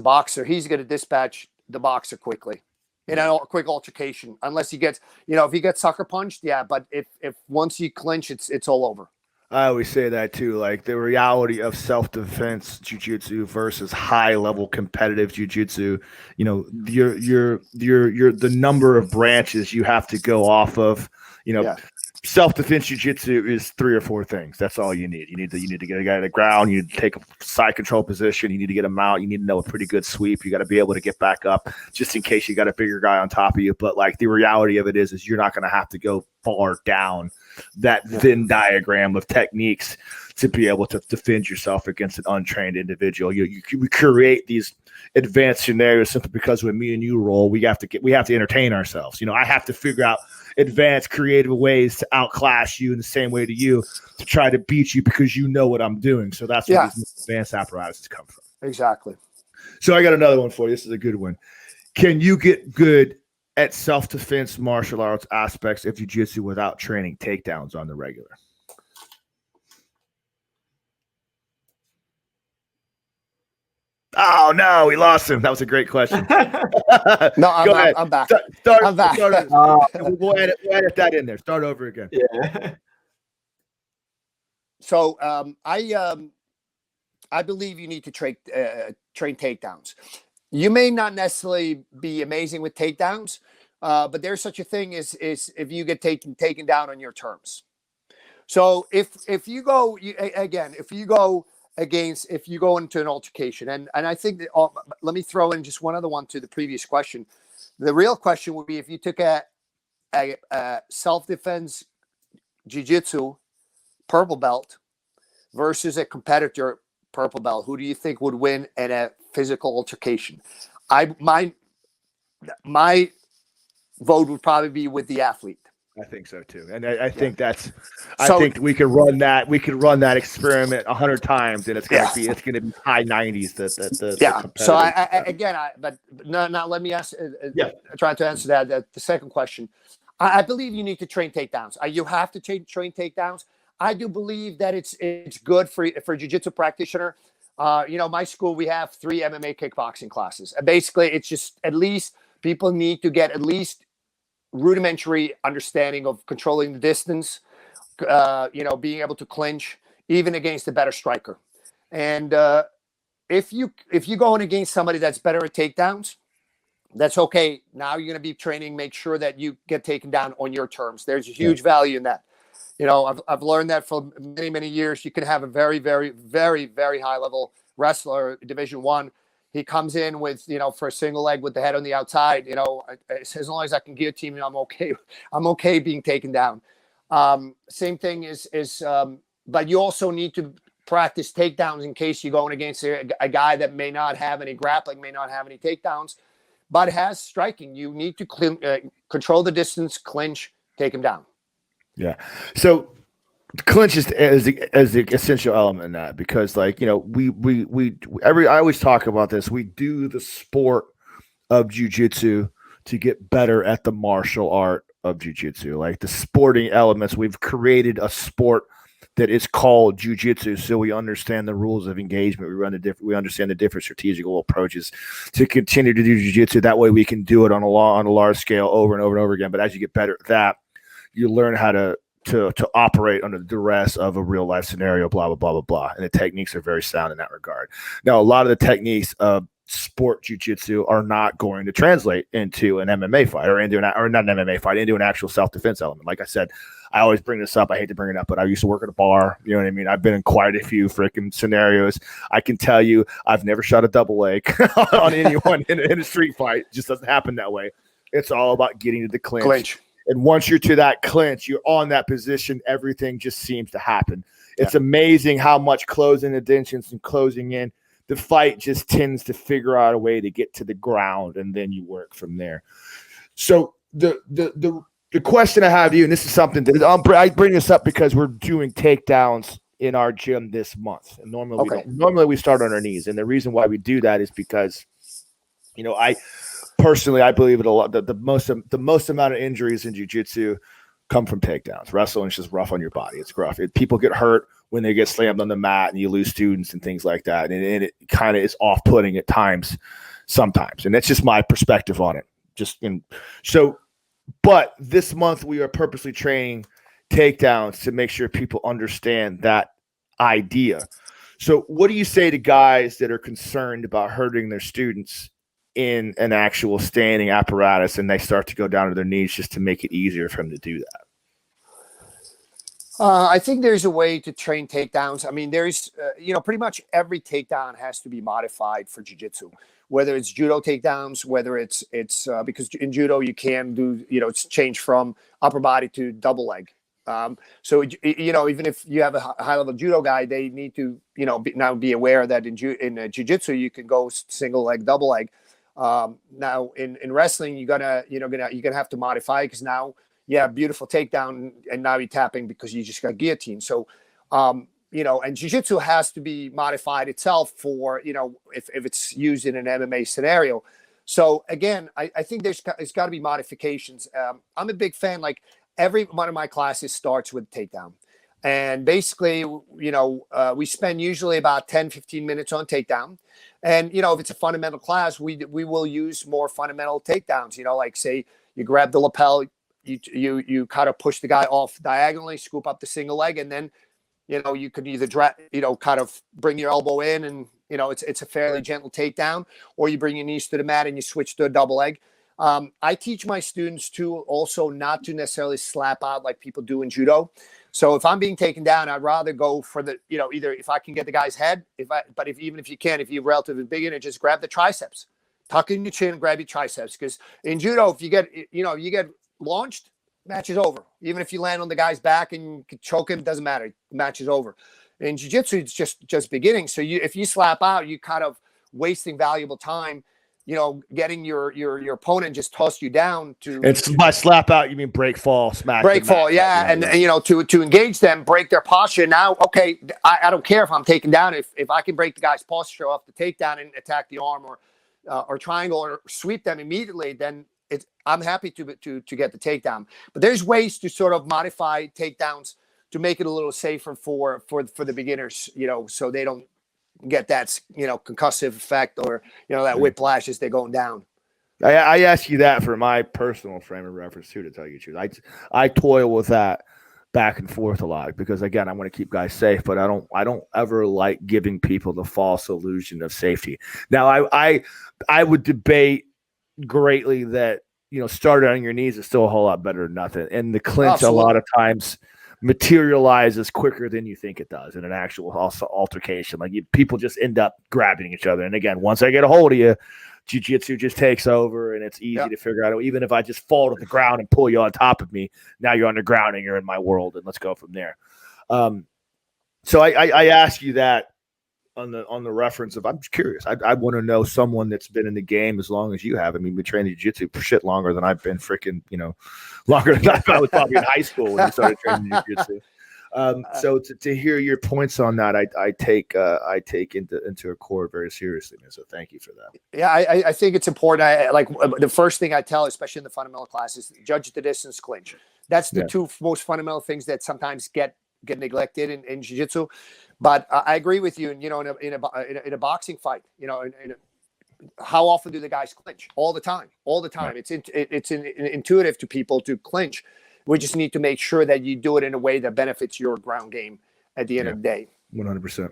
boxer, he's going to dispatch the boxer quickly in a quick altercation, unless he gets, if he gets sucker punched, but if once you clinch, it's all over. I always say that too, like the reality of self-defense jiu-jitsu versus high-level competitive jiu-jitsu. You're the number of branches you have to go off of. self-defense jiu-jitsu is 3 or 4 things. That's all you need. You need to get a guy to the ground. You need to take a side control position. You need to get him out. You need to know a pretty good sweep. You got to be able to get back up just in case you got a bigger guy on top of you. But like the reality of it is you're not going to have to go far down that Venn diagram of techniques to be able to defend yourself against an untrained individual. We create these advanced scenarios simply because when me and you roll, we have to entertain ourselves. I have to figure out advanced creative ways to outclass you in the same way to you to try to beat you because you know what I'm doing. So that's where these advanced apparatuses come from. Exactly. So I got another one for you. This is a good one. Can you get good at self-defense martial arts aspects of jiu-jitsu without training takedowns on the regular? Oh no, we lost him. That was a great question. No, I'm back. I'm back. We'll edit that in there. Start over again. Yeah. So I believe you need to train takedowns. You may not necessarily be amazing with takedowns, but there's such a thing as if you get taken down on your terms. So if you go into an altercation, and I think that let me throw in just one other one to the previous question. The real question would be if you took a self-defense jiu-jitsu purple belt versus a competitor purple belt, who do you think would win in a physical altercation? My vote would probably be with the athlete. I think so too, and I think I think we could run that. We could run that experiment 100 times, and it's going to be high 90s. So now let me ask. Try to answer that. The second question. I believe you need to train takedowns. You have to train takedowns. I do believe that it's good for a jiu-jitsu practitioner. My school, we have 3 MMA kickboxing classes. Basically, it's just at least people need to get at least rudimentary understanding of controlling the distance, being able to clinch even against a better striker. And if you go in against somebody that's better at takedowns, that's okay. Now you're going to be training, make sure that you get taken down on your terms. There's a huge value in that. I've learned that for many, many years. You can have a very, very, very, very high level wrestler, Division I. He comes in with, for a single leg with the head on the outside, as long as I can guillotine him, I'm okay. I'm okay being taken down. Same thing but you also need to practice takedowns in case you're going against a guy that may not have any grappling, may not have any takedowns, but has striking. You need to control the distance, clinch, take him down. Yeah. So clinch is the essential element in that, because I always talk about this. We do the sport of jiu-jitsu to get better at the martial art of jiu-jitsu, like the sporting elements. We've created a sport that is called jiu-jitsu, so we understand the rules of engagement. We understand the different strategical approaches to continue to do jiu-jitsu. That way we can do it on a large scale over and over and over again. But as you get better at that, you learn how to operate under the duress of a real life scenario, blah, blah, blah, blah, blah. And the techniques are very sound in that regard. Now, a lot of the techniques of sport jiu-jitsu are not going to translate into an MMA fight or not an MMA fight, into an actual self-defense element. Like I said, I always bring this up. I hate to bring it up, but I used to work at a bar. You know what I mean? I've been in quite a few freaking scenarios. I can tell you I've never shot a double leg on anyone in a street fight. It just doesn't happen that way. It's all about getting to the clinch. And once you're to that clinch, you're on that position, everything just seems to happen. It's amazing how much closing the distance and closing in, the fight just tends to figure out a way to get to the ground, and then you work from there. So the question I have to you, and this is something that I bring this up because we're doing takedowns in our gym this month. And normally we start on our knees. And the reason why we do that is because, I believe it a lot. The most amount of injuries in jiu-jitsu come from takedowns. Wrestling is just rough on your body. It's rough. People get hurt when they get slammed on the mat, and you lose students and things like that. And it kind of is off-putting at times, sometimes. And that's just my perspective on it. But this month we are purposely training takedowns to make sure people understand that idea. So what do you say to guys that are concerned about hurting their students in an actual standing apparatus, and they start to go down to their knees just to make it easier for them to do that? I think there's a way to train takedowns. I mean, there's, pretty much every takedown has to be modified for jiu-jitsu, whether it's judo takedowns, whether it's because in judo you can do, it's changed from upper body to double leg. So, even if you have a high level judo guy, they need to, now be aware that in jiu-jitsu, you can go single leg, double leg. Now in wrestling, you're gonna have to modify, because now, beautiful takedown, and now you're tapping because you just got guillotined. So, and jiu-jitsu has to be modified itself for, if it's used in an MMA scenario. So again, I think there's got to be modifications. I'm a big fan. Like, every one of my classes starts with takedown. And basically, we spend usually about 10, 15 minutes on takedown. And, if it's a fundamental class, we will use more fundamental takedowns, like, say you grab the lapel, you kind of push the guy off diagonally, scoop up the single leg, and then, you could either kind of bring your elbow in, and, it's a fairly gentle takedown, or you bring your knees to the mat and you switch to a double leg. I teach my students to also not to necessarily slap out like people do in judo. So if I'm being taken down, I'd rather go for the, either if I can get the guy's head, even if you're relatively big in it, just grab the triceps, tuck in your chin, grab your triceps. Because in judo, if you get launched, match is over. Even if you land on the guy's back and you can choke him, doesn't matter. Match is over. In jiu-jitsu, it's just beginning. So if you slap out, you kind of wasting valuable time, getting your opponent just toss you down to. It's by slap out, you mean break, fall, smack. Break, fall, yeah. And to engage them, break their posture. Now, okay, I don't care if I'm taken down. If I can break the guy's posture off the takedown and attack the arm or triangle or sweep them immediately, then I'm happy to get the takedown. But there's ways to sort of modify takedowns to make it a little safer for the beginners, so they don't get that, concussive effect or, that whiplash as they're going down. I ask you that for my personal frame of reference too, to tell you the truth. I toil with that back and forth a lot, because again, I want to keep guys safe, but I don't ever like giving people the false illusion of safety. Now, I would debate greatly that, started on your knees is still a whole lot better than nothing. And the clinch a lot of times materializes quicker than you think it does in an actual altercation. Like, people just end up grabbing each other. And again, once I get a hold of you, jiu-jitsu just takes over, and it's easy to figure out. Even if I just fall to the ground and pull you on top of me, now you're on the ground and you're in my world, and let's go from there. So I ask you that on the reference of, I'm just curious. I want to know someone that's been in the game as long as you have. I mean, we trained jiu-jitsu for shit longer than I've been longer than I was probably in high school when we started training jiu-jitsu. So to hear your points on that, I take into accord very seriously, man. So thank you for that. Yeah, I think it's important. Like, the first thing I tell, especially in the fundamental classes, judge the distance, clinch. That's the two most fundamental things that sometimes get neglected in jiu-jitsu. But I agree with you. And, in a boxing fight, how often do the guys clinch? All the time. Right. It's intuitive to people to clinch. We just need to make sure that you do it in a way that benefits your ground game at the end of the day. 100%.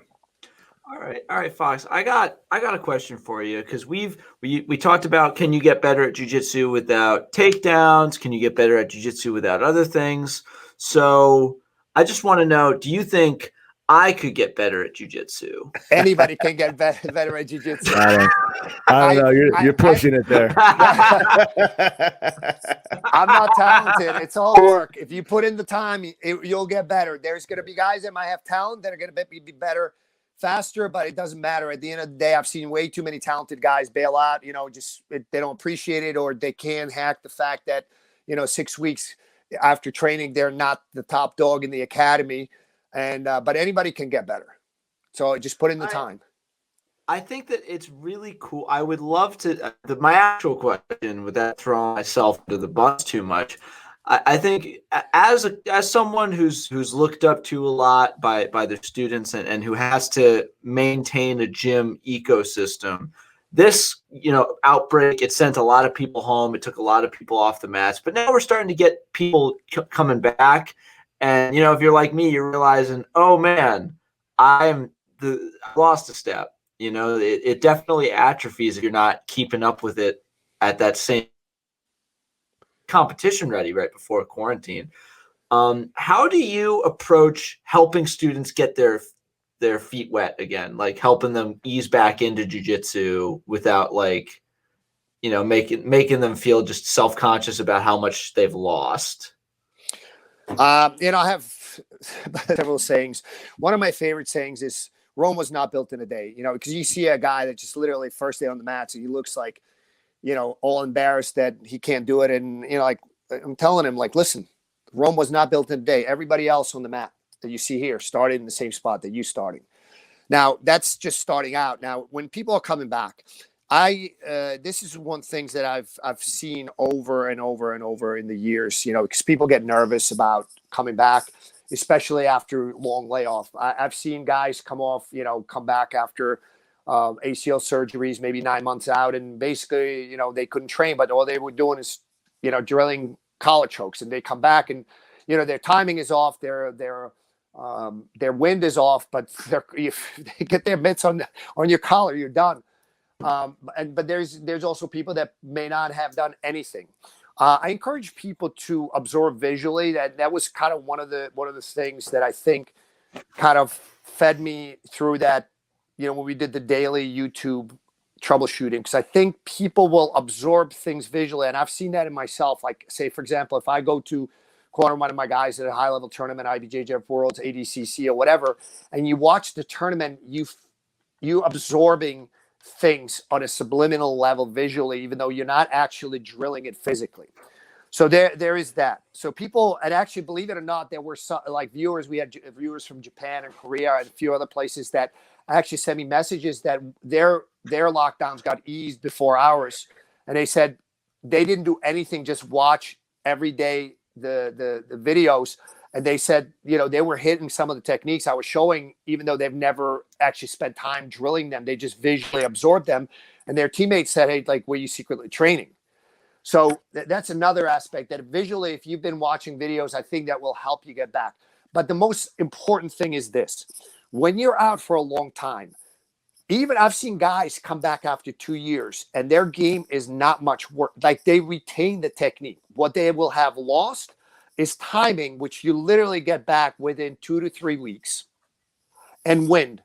All right, Fox. I got a question for you, because we talked about, can you get better at jiu-jitsu without takedowns? Can you get better at jiu-jitsu without other things? So I just want to know, do you think I could get better at jiu-jitsu? Anybody can get better at jiu-jitsu. I don't know. You're pushing it there. I'm not talented. It's all work. If you put in the time, you'll get better. There's going to be guys that might have talent that are going to be better faster, but it doesn't matter. At the end of the day, I've seen way too many talented guys bail out. They don't appreciate it, or they can't hack the fact that, 6 weeks after training, they're not the top dog in the academy. And but anybody can get better. So just put in the time. I think that it's really cool. I would love to. My actual question, without throwing myself to the bus too much, I think as someone who's looked up to a lot by their students and who has to maintain a gym ecosystem, this outbreak, it sent a lot of people home. It took a lot of people off the mats. But now we're starting to get people coming back. And, if you're like me, you're realizing, oh, man, I lost a step. It definitely atrophies if you're not keeping up with it at that same competition ready right before quarantine. How do you approach helping students get their feet wet again, like helping them ease back into jiu-jitsu without like, making them feel just self-conscious about how much they've lost? I have several sayings. One of my favorite sayings is Rome was not built in a day, because you see a guy that just literally first day on the mat, so he looks like, all embarrassed that he can't do it. And, like I'm telling him, like, listen, Rome was not built in a day. Everybody else on the mat that you see here started in the same spot that you starting. Now, that's just starting out. Now, when people are coming back, this is one thing that I've seen over and over and over in the years, because people get nervous about coming back, especially after long layoff. I've seen guys come back after ACL surgeries, maybe 9 months out, and basically, they couldn't train, but all they were doing is, drilling collar chokes, and they come back and, their timing is off, their wind is off, but if they get their mitts on your collar, you're done. But there's also people that may not have done anything. I encourage people to absorb visually. That was kind of one of the things that I think kind of fed me through that, when we did the daily YouTube troubleshooting, because I think people will absorb things visually. And I've seen that in myself. Like, say, for example, if I go to corner one of my guys at a high level tournament, IBJJF Worlds, ADCC or whatever, and you watch the tournament, you absorbing things on a subliminal level visually, even though you're not actually drilling it physically. So there is that. So people, and actually, believe it or not, there were some, like viewers. We had viewers from Japan and Korea and a few other places that actually sent me messages that their lockdowns got eased before ours, and they said they didn't do anything, just watch every day the videos, and they said they were hitting some of the techniques I was showing, even though they've never actually spent time drilling them. They just visually absorbed them, and their teammates said, "Hey, like, were you secretly training?" So that's another aspect that visually, if you've been watching videos, I think that will help you get back. But the most important thing is this: when you're out for a long time, even I've seen guys come back after 2 years and their game is not much work. Like, they retain the technique. What they will have lost is timing, which you literally get back within 2 to 3 weeks. And wind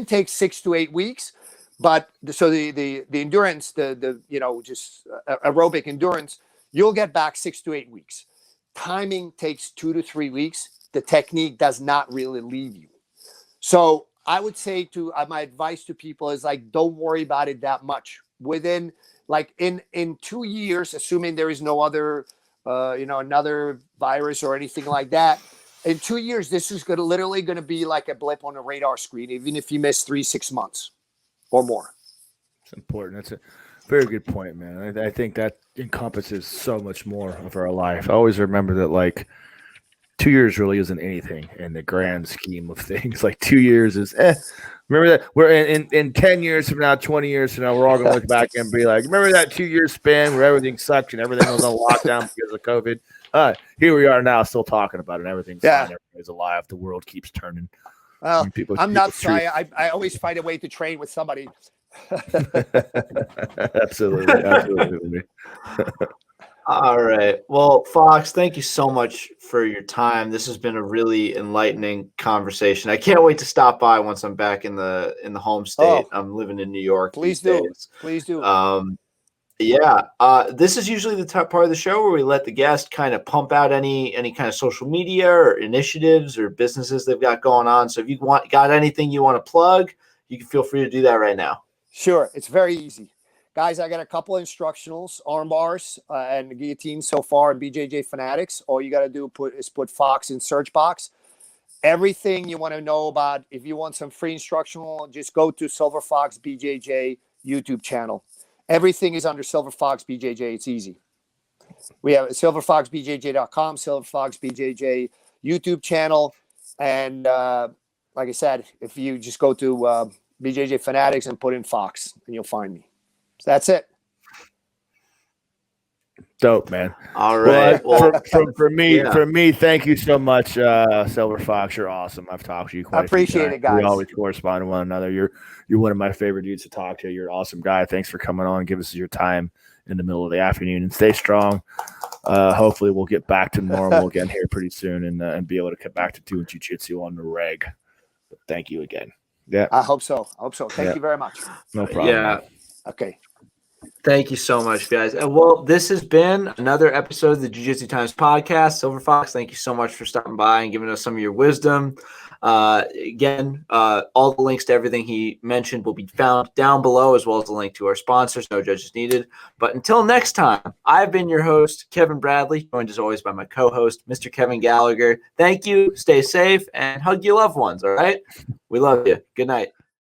takes 6 to 8 weeks. But so the endurance, just aerobic endurance, you'll get back 6 to 8 weeks. Timing takes 2 to 3 weeks. The technique does not really leave you. So I would say my advice to people is, like, don't worry about it that much. Within, like, in 2 years, assuming there is no other, another virus or anything like that, in 2 years, this is literally going to be like a blip on a radar screen, even if you miss 3-6 months or more. It's important. That's a very good point, man. I think that encompasses so much more of our life. I always remember that, like, 2 years really isn't anything in the grand scheme of things. Like, 2 years is Remember that we're in 10 years from now, 20 years from now, we're all going to look back and be like, remember that 2 year span where everything sucked and everything was on lockdown because of COVID? Here we are now, still talking about it. And everything's fine. Everything's alive. The world keeps turning. Well, I'm not shy. I always find a way to train with somebody. Absolutely. All right. Well, Fox, thank you so much for your time. This has been a really enlightening conversation. I can't wait to stop by once I'm back in the home state. I'm living in New York. Please do. This is usually the top part of the show where we let the guest kind of pump out any kind of social media or initiatives or businesses they've got going on. So if you got anything you want to plug, you can feel free to do that right now. Sure. It's very easy. Guys, I got a couple of instructionals, arm bars and guillotines so far in BJJ Fanatics. All you got to do is put Fox in search box. Everything you want to know about, if you want some free instructional, just go to Silver Fox BJJ YouTube channel. Everything is under Silver Fox BJJ. It's easy. We have silverfoxbjj.com, Silver Fox BJJ YouTube channel. And like I said, if you just go to BJJ Fanatics and put in Fox, and you'll find me. So that's it. Dope, man. All right. Well, for me, thank you so much, Silver Fox. You're awesome. I've talked to you quite I appreciate it, guys. We always correspond to one another. You're one of my favorite dudes to talk to. You're an awesome guy. Thanks for coming on. Give us your time in the middle of the afternoon, and stay strong. hopefully we'll get back to normal again here pretty soon and be able to get back to doing jiu-jitsu on the reg. But thank you again. Yeah, I hope so. Thank you very much. No problem. Yeah. Okay. Thank you so much, guys. Well, this has been another episode of the Jiu-Jitsu Times podcast. Silver Fox, thank you so much for stopping by and giving us some of your wisdom. Again, all the links to everything he mentioned will be found down below, as well as the link to our sponsors. No judges needed. But until next time, I've been your host, Kevin Bradley, joined as always by my co-host, Mr. Kevin Gallagher. Thank you. Stay safe and hug your loved ones, all right? We love you. Good night.